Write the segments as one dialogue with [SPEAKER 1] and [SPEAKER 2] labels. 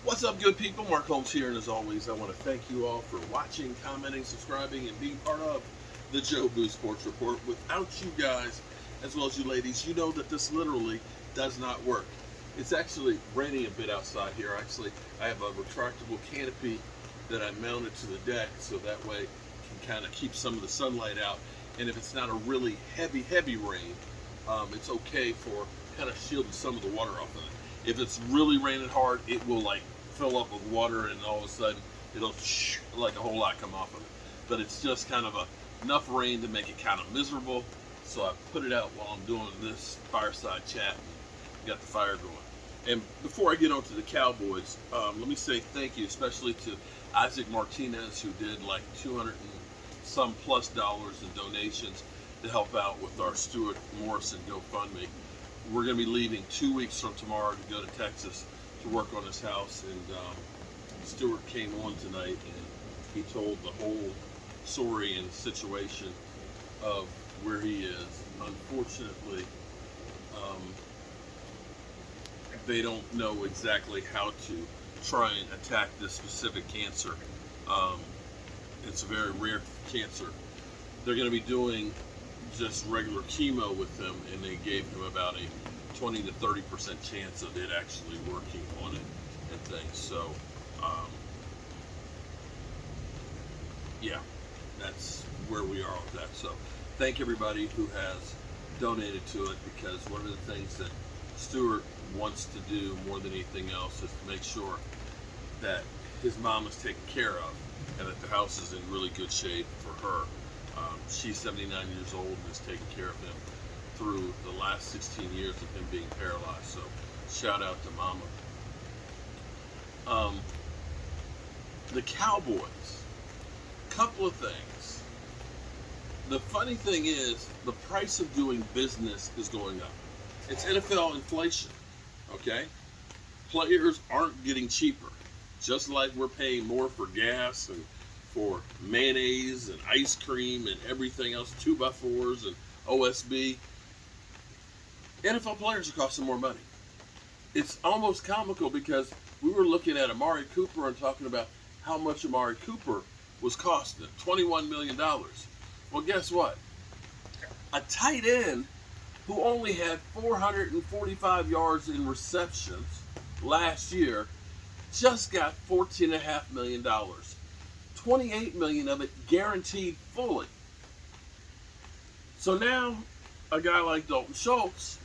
[SPEAKER 1] What's up, good people? Mark Holmes here, and as always, I want to thank you all for watching, commenting, subscribing, and being part of the Joe Boo Sports Report. Without you guys, as well as you ladies, you know that this literally does not work. It's actually raining a bit outside here. Actually, I have a retractable canopy that I mounted to the deck, so that way it can kind of keep some of the sunlight out. And if it's not a really heavy rain, it's okay for kind of shielding some of the water off of it. If it's really raining hard, it will like fill up with water, and all of a sudden it'll like a whole lot come off of it. But it's just kind of enough rain to make it kind of miserable. So I put it out while I'm doing this fireside chat and got the fire going. And before I get on to the Cowboys, let me say thank you, especially to Isaac Martinez, who did like 200 and some plus dollars in donations to help out with our Stuart Morrison GoFundMe. We're going to be leaving 2 weeks from tomorrow to go to Texas to work on his house, and Stuart came on tonight and he told the whole story and situation of where he is. Unfortunately, they don't know exactly how to try and attack this specific cancer. It's a very rare cancer. They're going to be doing just regular chemo with him, and they gave him about a 20 to 30% chance of it actually working on it and things. So, yeah, that's where we are with that. So, thank everybody who has donated to it, because one of the things that Stuart wants to do more than anything else is to make sure that his mom is taken care of and that the house is in really good shape for her. She's 79 years old and has taken care of him through the last 16 years of him being paralyzed. So shout out to Mama. The Cowboys, couple of things. The funny thing is, the price of doing business is going up. It's NFL inflation, okay? Players aren't getting cheaper. Just like we're paying more for gas and for mayonnaise and ice cream and everything else, 2x4s and OSB, NFL players are costing more money. It's almost comical, because we were looking at Amari Cooper and talking about how much Amari Cooper was costing, $21 million. Well, guess what? A tight end who only had 445 yards in receptions last year just got $14.5 million. $28 million of it guaranteed fully. So now, a guy like Dalton Schultz,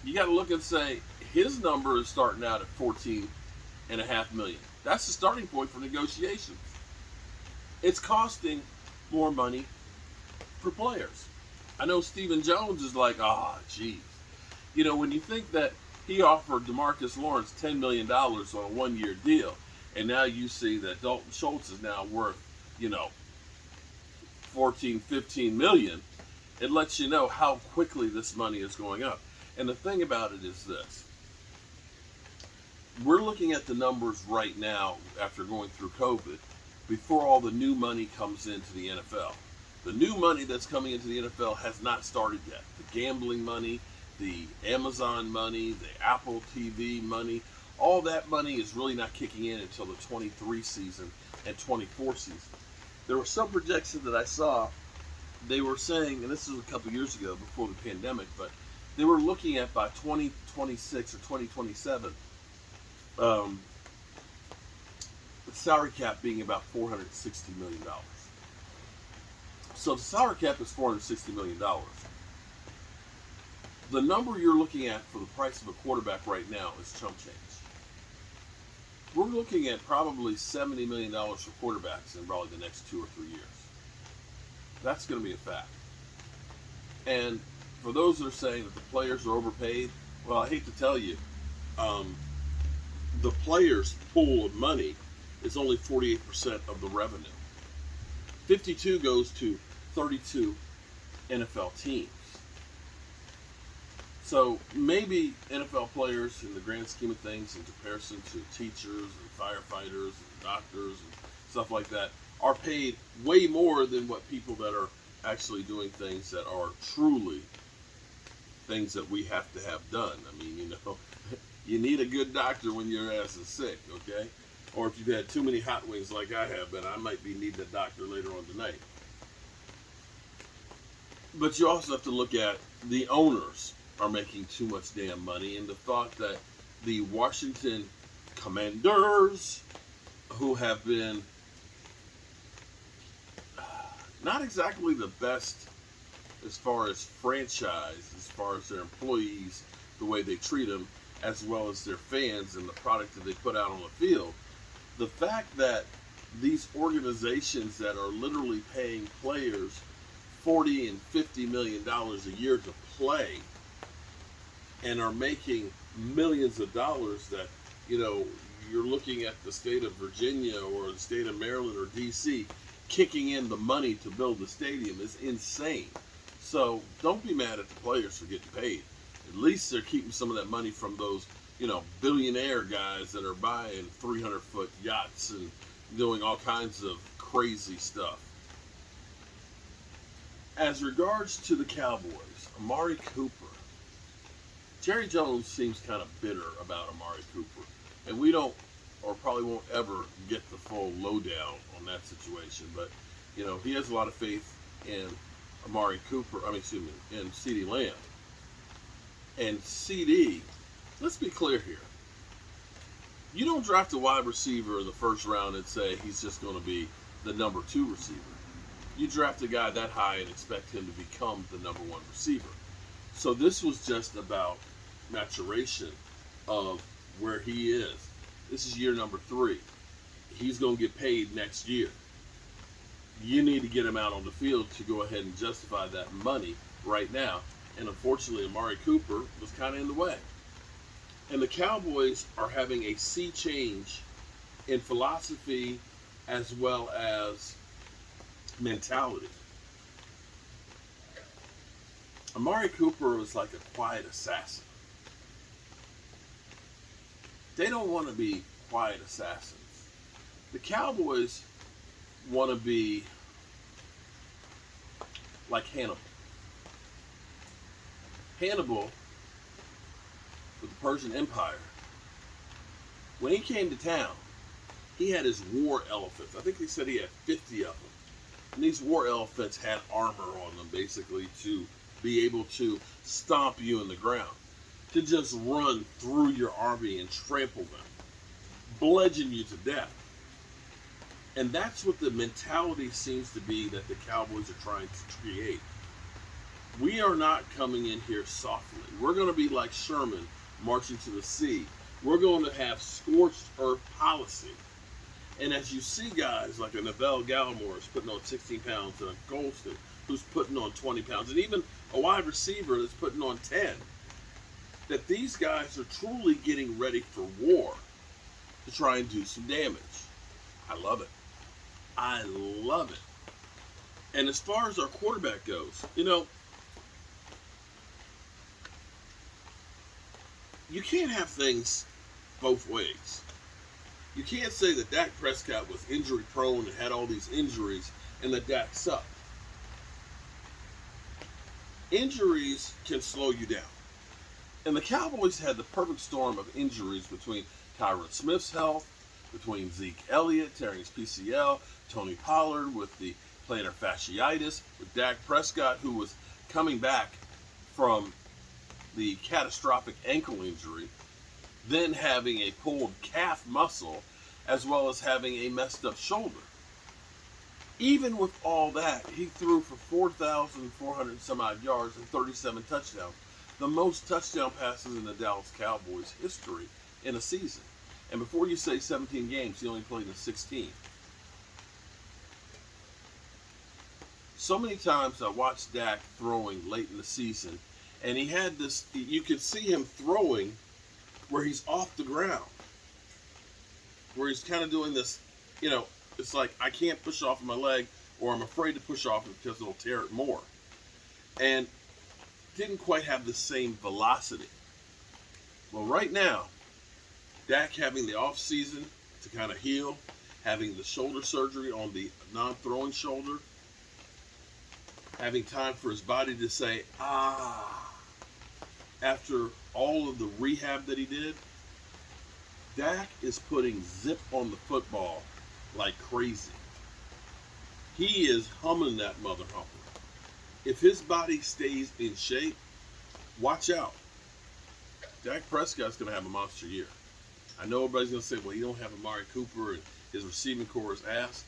[SPEAKER 1] you got to look and say his number is starting out at $14.5 million. That's the starting point for negotiations. It's costing more money for players. I know Stephen Jones is like, geez. You know, when you think that he offered DeMarcus Lawrence $10 million on a one-year deal, and now you see that Dalton Schultz is now worth, 14, 15 million, it lets you know how quickly this money is going up. And the thing about it is this. We're looking at the numbers right now after going through COVID, before all the new money comes into the NFL. The new money that's coming into the NFL has not started yet. The gambling money, the Amazon money, the Apple TV money, all that money is really not kicking in until the 23 season and 24 season. There were some projections that I saw. They were saying, and this was a couple years ago before the pandemic, but they were looking at by 2026 or 2027, the salary cap being about $460 million. So the salary cap is $460 million. The number you're looking at for the price of a quarterback right now is chump change. We're looking at probably $70 million for quarterbacks in probably the next 2 or 3 years. That's going to be a fact. And for those that are saying that the players are overpaid, well, I hate to tell you, the players' pool of money is only 48% of the revenue. 52 goes to 32 NFL teams. So maybe NFL players, in the grand scheme of things, in comparison to teachers and firefighters and doctors and stuff like that, are paid way more than what people that are actually doing things that are truly things that we have to have done. I mean, you need a good doctor when your ass is sick, okay? Or if you've had too many hot wings like I have, then I might be needing a doctor later on tonight. But you also have to look at the owners are making too much damn money, and the thought that the Washington Commanders, who have been not exactly the best as far as franchise, as far as their employees, the way they treat them, as well as their fans and the product that they put out on the field. The fact that these organizations that are literally paying players $40 and $50 million a year to play and are making millions of dollars that, you're looking at the state of Virginia or the state of Maryland or DC kicking in the money to build the stadium is insane. So don't be mad at the players for getting paid. At least they're keeping some of that money from those, billionaire guys that are buying 300-foot yachts and doing all kinds of crazy stuff. As regards to the Cowboys, Amari Cooper. Jerry Jones seems kind of bitter about Amari Cooper. And we don't, or probably won't ever get the full lowdown on that situation. But, he has a lot of faith in Amari Cooper, in CeeDee Lamb. And CD, let's be clear here. You don't draft a wide receiver in the first round and say he's just going to be the number 2 receiver. You draft a guy that high and expect him to become the number 1 receiver. So this was just about maturation of where he is. This is year number 3. He's going to get paid next year. You need to get him out on the field to go ahead and justify that money right now. And unfortunately, Amari Cooper was kind of in the way. And the Cowboys are having a sea change in philosophy as well as mentality. Amari Cooper was like a quiet assassin. They don't want to be quiet assassins. The Cowboys want to be like Hannibal. Hannibal, with the Persian Empire, when he came to town, he had his war elephants. I think they said he had 50 of them. And these war elephants had armor on them, basically, to be able to stomp you in the ground, to just run through your army and trample them, bludgeon you to death. And that's what the mentality seems to be that the Cowboys are trying to create. We are not coming in here softly. We're going to be like Sherman marching to the sea. We're going to have scorched earth policy. And as you see guys like a Neville Gallimore is putting on 16 pounds, and a Golston who's putting on 20 pounds, and even a wide receiver that's putting on 10, that these guys are truly getting ready for war to try and do some damage. I love it. I love it. And as far as our quarterback goes, you can't have things both ways. You can't say that Dak Prescott was injury prone and had all these injuries and that Dak sucked. Injuries can slow you down. And the Cowboys had the perfect storm of injuries between Tyron Smith's health, between Zeke Elliott tearing his PCL, Tony Pollard with the plantar fasciitis, with Dak Prescott, who was coming back from the catastrophic ankle injury, then having a pulled calf muscle, as well as having a messed up shoulder. Even with all that, he threw for 4,400 some odd yards and 37 touchdowns. The most touchdown passes in the Dallas Cowboys history in a season. And before you say 17 games, he only played in 16. So many times I watched Dak throwing late in the season, and he had this, you could see him throwing where he's off the ground, where he's kind of doing this, it's like I can't push off of my leg, or I'm afraid to push off it because it'll tear it more. And didn't quite have the same velocity. Well, right now, Dak having the off season to kind of heal, having the shoulder surgery on the non-throwing shoulder, having time for his body to say, after all of the rehab that he did, Dak is putting zip on the football like crazy. He is humming that mother humper. If his body stays in shape, watch out. Dak Prescott's going to have a monster year. I know everybody's going to say, well, you don't have Amari Cooper and his receiving core is ass.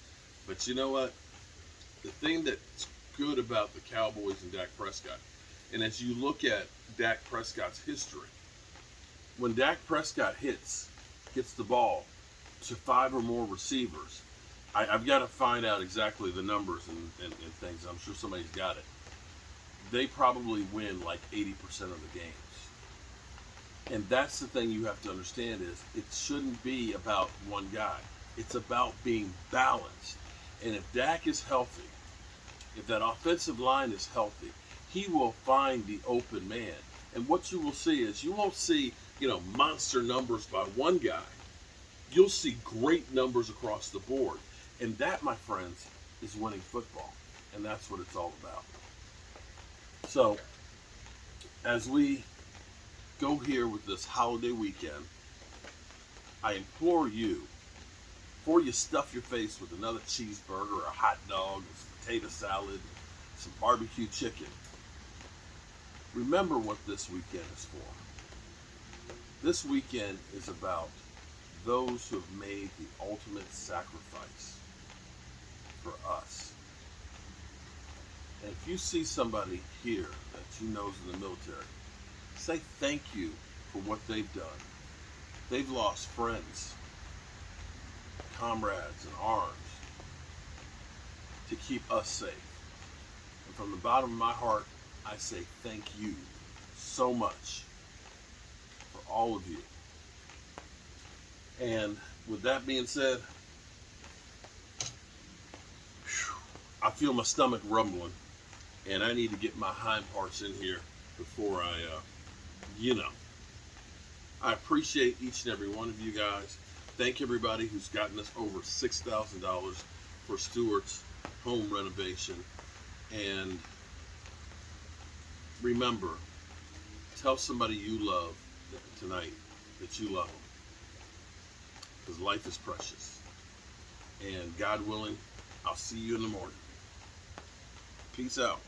[SPEAKER 1] But you know what? The thing that's good about the Cowboys and Dak Prescott, and as you look at Dak Prescott's history, when Dak Prescott gets the ball to 5 or more receivers, I've got to find out exactly the numbers and things. I'm sure somebody's got it. They probably win like 80% of the games. And that's the thing you have to understand is it shouldn't be about one guy. It's about being balanced. And if Dak is healthy, if that offensive line is healthy, he will find the open man. And what you will see is you won't see, monster numbers by one guy. You'll see great numbers across the board. And that, my friends, is winning football. And that's what it's all about. So, as we go here with this holiday weekend, I implore you, before you stuff your face with another cheeseburger, a hot dog, some potato salad, some barbecue chicken, remember what this weekend is for. This weekend is about those who have made the ultimate sacrifice for us. And if you see somebody here that you know is in the military, say thank you for what they've done. They've lost friends, comrades in arms to keep us safe. And from the bottom of my heart, I say thank you so much for all of you. And with that being said, I feel my stomach rumbling, and I need to get my hind parts in here before I I appreciate each and every one of you guys. Thank everybody who's gotten us over $6,000 for Stewart's home renovation. And remember, tell somebody you love tonight that you love them. Because life is precious. And God willing, I'll see you in the morning. Peace out.